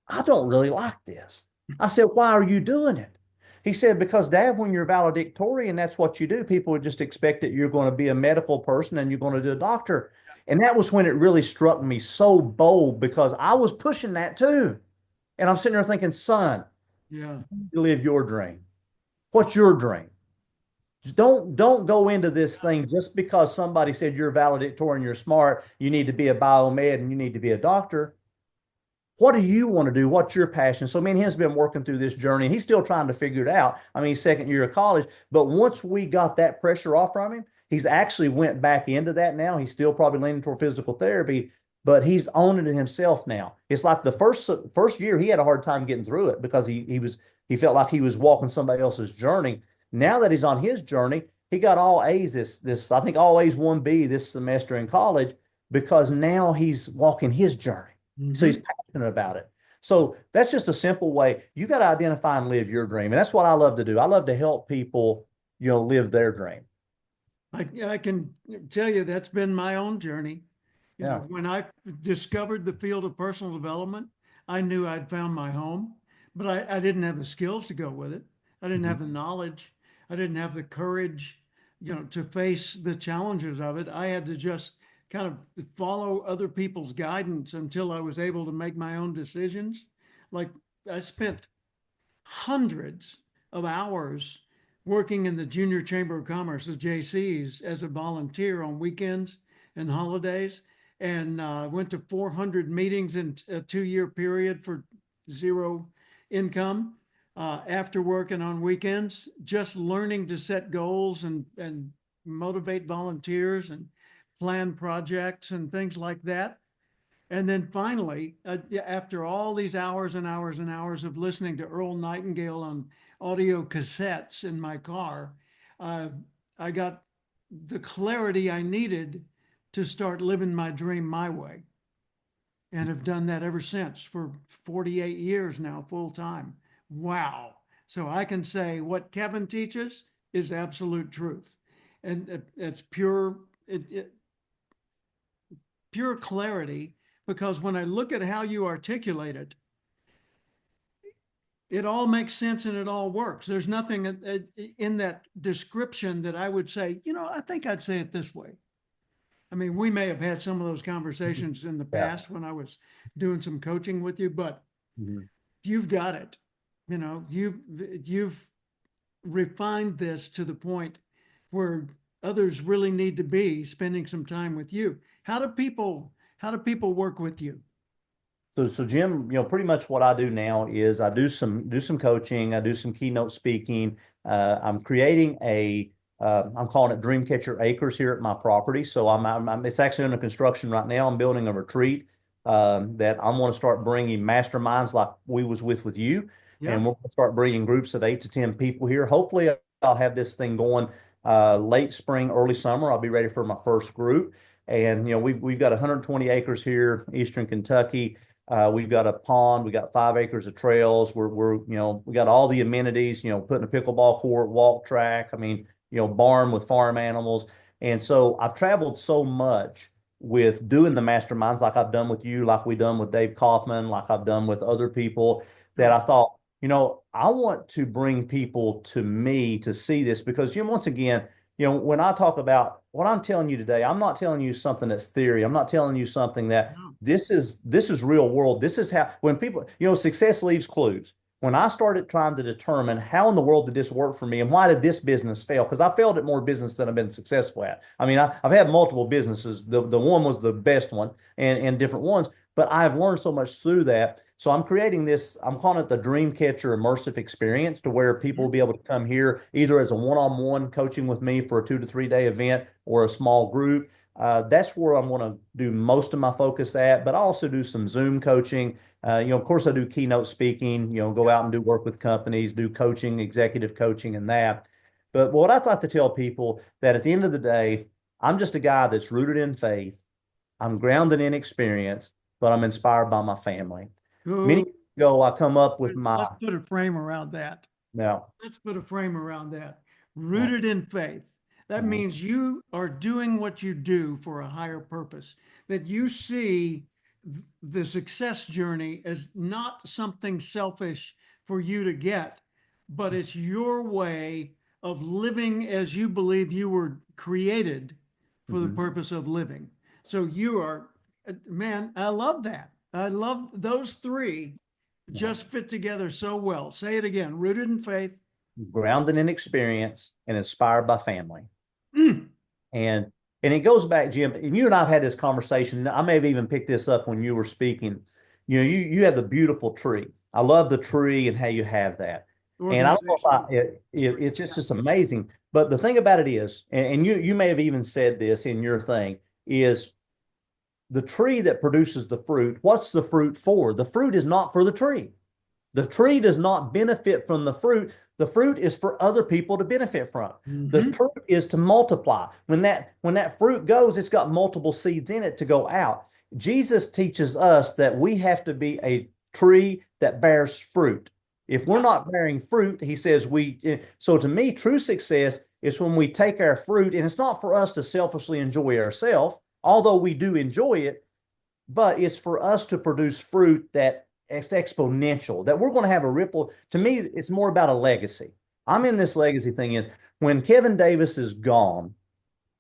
Speaker 2: I don't really like this. I said, why are you doing it? He said, because Dad, when you're valedictorian, that's what you do. People would just expect that you're going to be a medical person and you're going to do a doctor. And that was when it really struck me so bold, because I was pushing that too. And I'm sitting there thinking, son, you live your dream. What's your dream? Just don't go into this thing just because somebody said you're valedictorian, you're smart, you need to be a biomed and you need to be a doctor. What do you want to do? What's your passion? So me and him's been working through this journey, and he's still trying to figure it out. I mean, second year of college. But once we got that pressure off from him, he's actually went back into that now. He's still probably leaning toward physical therapy, but he's owning it himself now. It's like the first year he had a hard time getting through it because he felt like he was walking somebody else's journey. Now that he's on his journey, he got all A's this I think all A's 1B this semester in college, because now he's walking his journey. So he's passionate about it. So that's just a simple way. You got to identify and live your dream. And that's what I love to do. I love to help people, live their dream.
Speaker 1: I can tell you that's been my own journey. You know, when I discovered the field of personal development, I knew I'd found my home, but I didn't have the skills to go with it. I didn't have the knowledge. I didn't have the courage, you know, to face the challenges of it. I had to just kind of follow other people's guidance until I was able to make my own decisions. Like I spent hundreds of hours working in the Junior Chamber of Commerce, the JCs, as a volunteer on weekends and holidays, and went to 400 meetings in a 2 year period for zero income after work and on weekends, just learning to set goals and motivate volunteers and plan projects and things like that. And then finally, after all these hours and hours and hours of listening to Earl Nightingale on audio cassettes in my car, uh, I got the clarity I needed to start living my dream my way. And have done that ever since for 48 years now, full time. Wow. So I can say what Kevin teaches is absolute truth. And it's pure clarity, because when I look at how you articulate it, it all makes sense and it all works. There's nothing in that description that I would say, you know, I think I'd say it this way. I mean, we may have had some of those conversations in the
Speaker 2: Yeah.
Speaker 1: past when I was doing some coaching with you, but you've got it. You know, you've refined this to the point where others really need to be spending some time with you. How do people work with you?
Speaker 2: So Jim, pretty much what I do now is I do some coaching, I do some keynote speaking. I'm creating I'm calling it Dreamcatcher Acres here at my property. So it's actually under construction right now. I'm building a retreat that I'm going to start bringing masterminds like we was with you,
Speaker 1: Yeah.
Speaker 2: and we're going to start bringing groups of 8 to 10 people here. Hopefully, I'll have this thing going late spring, early summer. I'll be ready for my first group. And we've got 120 acres here, Eastern Kentucky. We've got a pond. We got 5 acres of trails. We got all the amenities. Putting a pickleball court, walk track. I mean, barn with farm animals. And so I've traveled so much with doing the masterminds, like I've done with you, like we done with Dave Kaufman, like I've done with other people, that I thought, I want to bring people to me to see this, because Jim, once again, when I talk about what I'm telling you today, I'm not telling you something that's theory. I'm not telling you something that
Speaker 1: No.
Speaker 2: this is real world. This is how, when people, success leaves clues. When I started trying to determine how in the world did this work for me and why did this business fail? Because I failed at more business than I've been successful at. I mean, I've had multiple businesses. The one was the best one, and different ones, but I've learned so much through that. So I'm creating this, I'm calling it the Dreamcatcher immersive experience, to where people will be able to come here either as a one-on-one coaching with me for a 2 to 3 day event or a small group. That's where I'm going to do most of my focus at, but I also do some Zoom coaching. Of course, I do keynote speaking, go out and do work with companies, do coaching, executive coaching, and that. But what I'd like to tell people, that at the end of the day, I'm just a guy that's rooted in faith. I'm grounded in experience, but I'm inspired by my family. Many
Speaker 1: Ooh,
Speaker 2: years ago, I come up with my,
Speaker 1: let's put a frame around that.
Speaker 2: now,
Speaker 1: Let's put a frame around that. Rooted in faith. That
Speaker 2: mhm,
Speaker 1: means you are doing what you do for a higher purpose, that you see the success journey as not something selfish for you to get, but it's your way of living as you believe you were created for the
Speaker 2: mhm,
Speaker 1: purpose of living. So you are, man, I love that. I love those three
Speaker 2: yeah.
Speaker 1: just fit together so well. Say it again, rooted in faith.
Speaker 2: Grounded in experience and inspired by family.
Speaker 1: Mm.
Speaker 2: And and it goes back, Jim, and you and I've had this conversation. I may have even picked this up when you were speaking. You have the beautiful tree. I love the tree and how you have that. And I don't know if
Speaker 1: Organization.
Speaker 2: it's just amazing. But the thing about it is, and you may have even said this in your thing, is the tree that produces the fruit, what's the fruit for? The fruit is not for the tree. The tree does not benefit from the fruit. The fruit is for other people to benefit from. The
Speaker 1: Mm-hmm.
Speaker 2: fruit is to multiply. When that fruit goes, it's got multiple seeds in it to go out. Jesus teaches us that we have to be a tree that bears fruit. If we're
Speaker 1: Yeah.
Speaker 2: not bearing fruit, he says so to me, true success is when we take our fruit, and it's not for us to selfishly enjoy ourselves. although we do enjoy it, but it's for us to produce fruit that is exponential, that we're going to have a ripple. To me, it's more about a legacy. I'm in this legacy thing is when Kevin Davis is gone,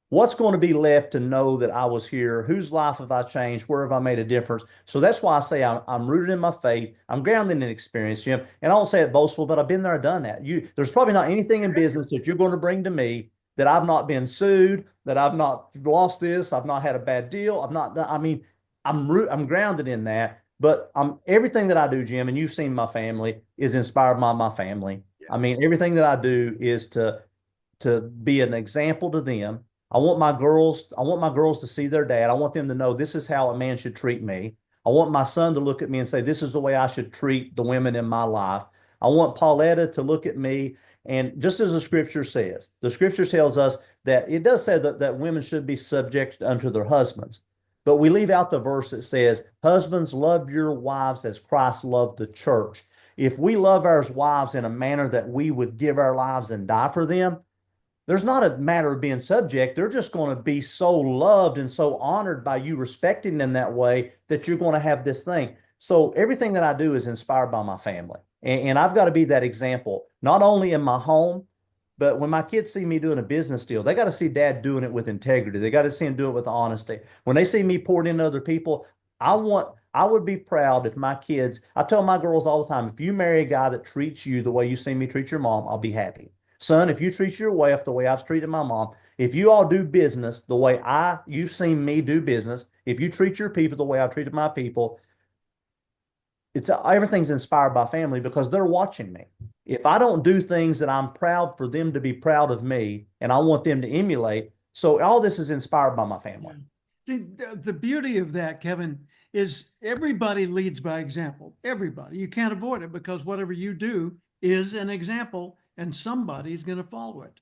Speaker 2: what's going to be left to know that I was here? Whose life have I changed? Where have I made a difference? So that's why I say I'm rooted in my faith. I'm grounded in experience, Jim. And I don't say it boastful, but I've been there, I've done that. There's probably not anything in business that you're going to bring to me that I've not been sued, that I've not lost this, I've not had a bad deal. I've not done, I mean, I'm grounded in that. But everything that I do, Jim, and you've seen my family, is inspired by my family. I mean, everything that I do is to be an example to them. I want my girls to see their dad. I want them to know this is how a man should treat me. I want my son to look at me and say, this is the way I should treat the women in my life. I want Pauletta to look at me. And just as the scripture says, the scripture tells us that it does say that women should be subject unto their husbands. But we leave out the verse that says, husbands, love your wives as Christ loved the church. If we love our wives in a manner that we would give our lives and die for them, there's not a matter of being subject. They're just going to be so loved and so honored by you respecting them that way that you're going to have this thing. So everything that I do is inspired by my family. And I've got to be that example, not only in my home, but when my kids see me doing a business deal, they got to see dad doing it with integrity. They got to see him do it with honesty. When they see me pouring into other people, I would be proud if my kids, I tell my girls all the time, if you marry a guy that treats you the way you see me treat your mom, I'll be happy. Son, if you treat your wife the way I've treated my mom, if you all do business the way you've seen me do business, if you treat your people the way I've treated my people, everything's inspired by family because they're watching me. If I don't do things that I'm proud for them to be proud of me and I want them to emulate, so all this is inspired by my
Speaker 1: Yeah.
Speaker 2: family.
Speaker 1: See, the beauty of that, Kevin, is everybody leads by example. Everybody. You can't avoid it because whatever you do is an example and somebody's going to follow it.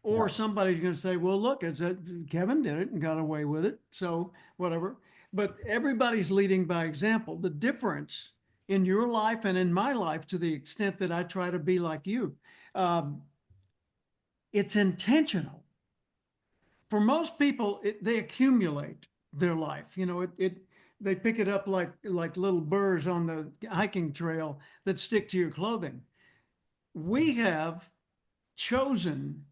Speaker 1: Or
Speaker 2: Yeah.
Speaker 1: somebody's going to say, well, look, Kevin did it and got away with it. So whatever. But everybody's leading by example. The difference in your life and in my life, to the extent that I try to be like you, um, it's intentional. For most people, they accumulate their life. They pick it up like little burrs on the hiking trail that stick to your clothing. We have chosen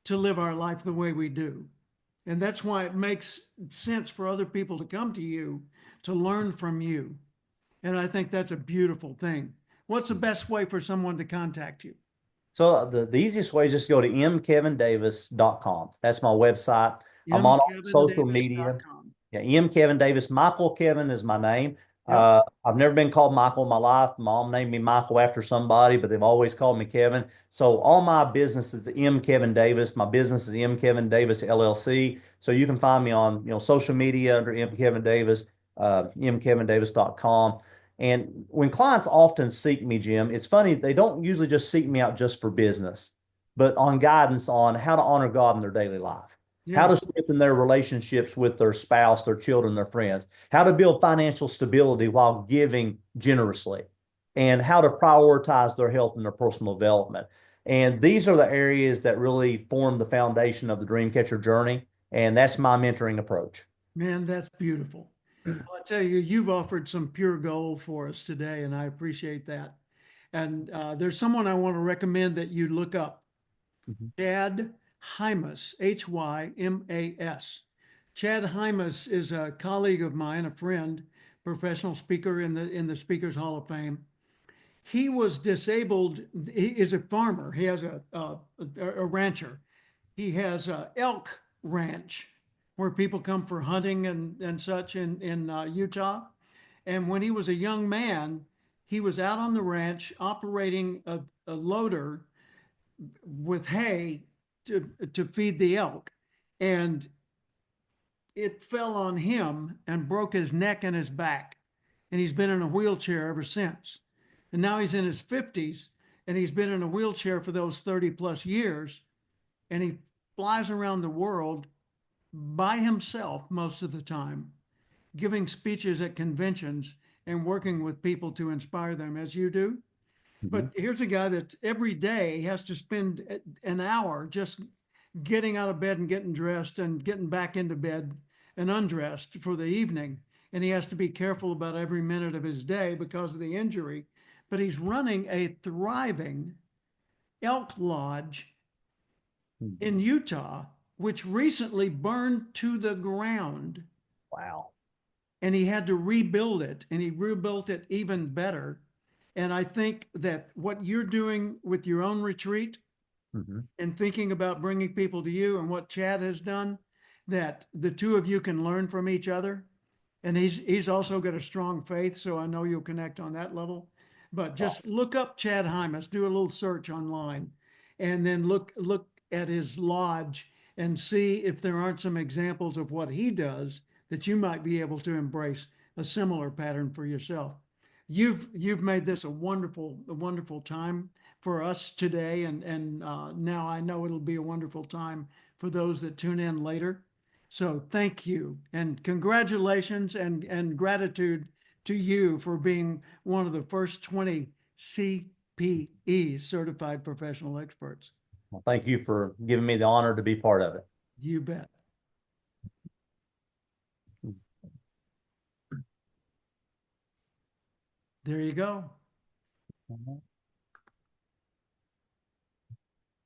Speaker 1: to live our life the way we do. And that's why it makes sense for other people to come to you to learn from you. And I think that's a beautiful thing. What's the best way for someone to contact you?
Speaker 2: So the easiest way is just go to mkevindavis.com. That's my website. I'm on all social media.
Speaker 1: mkevindavis.com.
Speaker 2: Yeah, M. Kevin Davis. Michael Kevin is my name.
Speaker 1: Yep.
Speaker 2: I've never been called Michael in my life. Mom named me Michael after somebody, but they've always called me Kevin. So all my business is M. Kevin Davis. My business is M. Kevin Davis LLC. So you can find me on social media under M. Kevin Davis, mkevindavis.com. And when clients often seek me, Jim, it's funny, they don't usually just seek me out just for business, but on guidance on how to honor God in their daily life, how
Speaker 1: Yeah.
Speaker 2: to strengthen their relationships with their spouse, their children, their friends, how to build financial stability while giving generously, and how to prioritize their health and their personal development. And these are the areas that really form the foundation of the Dreamcatcher journey. And that's my mentoring approach.
Speaker 1: Man, that's beautiful. Well, I tell you, you've offered some pure gold for us today, and I appreciate that. And there's someone I want to recommend that you look up.
Speaker 2: Mhm.
Speaker 1: Chad Hymas, Hymas. Chad Hymas is a colleague of mine, a friend, professional speaker in the Speakers Hall of Fame. He was disabled. He is a farmer. He has a rancher. He has a elk ranch where people come for hunting and such in Utah. And when he was a young man, he was out on the ranch operating a loader with hay to feed the elk. And it fell on him and broke his neck and his back. And he's been in a wheelchair ever since. And now he's in his 50s and he's been in a wheelchair for those 30 plus years. And he flies around the world by himself most of the time, giving speeches at conventions and working with people to inspire them as you do.
Speaker 2: Mhm.
Speaker 1: But here's a guy that every day has to spend an hour just getting out of bed and getting dressed and getting back into bed and undressed for the evening. And he has to be careful about every minute of his day because of the injury. But he's running a thriving elk lodge in Utah, which recently burned to the ground.
Speaker 2: Wow.
Speaker 1: And he had to rebuild it, and he rebuilt it even better. And I think that what you're doing with your own retreat
Speaker 2: Mhm.
Speaker 1: and thinking about bringing people to you and what Chad has done, that the two of you can learn from each other. And he's also got a strong faith, so I know you'll connect on that level. But
Speaker 2: Wow.
Speaker 1: just look up Chad Hymas, do a little search online, and then look at his lodge and see if there aren't some examples of what he does that you might be able to embrace a similar pattern for yourself. You've made this a wonderful time for us today, and now I know it'll be a wonderful time for those that tune in later. So thank you and congratulations and gratitude to you for being one of the first 20 CPE certified professional experts.
Speaker 2: Well, thank you for giving me the honor to be part of it.
Speaker 1: You bet. There you go.
Speaker 2: Mhm.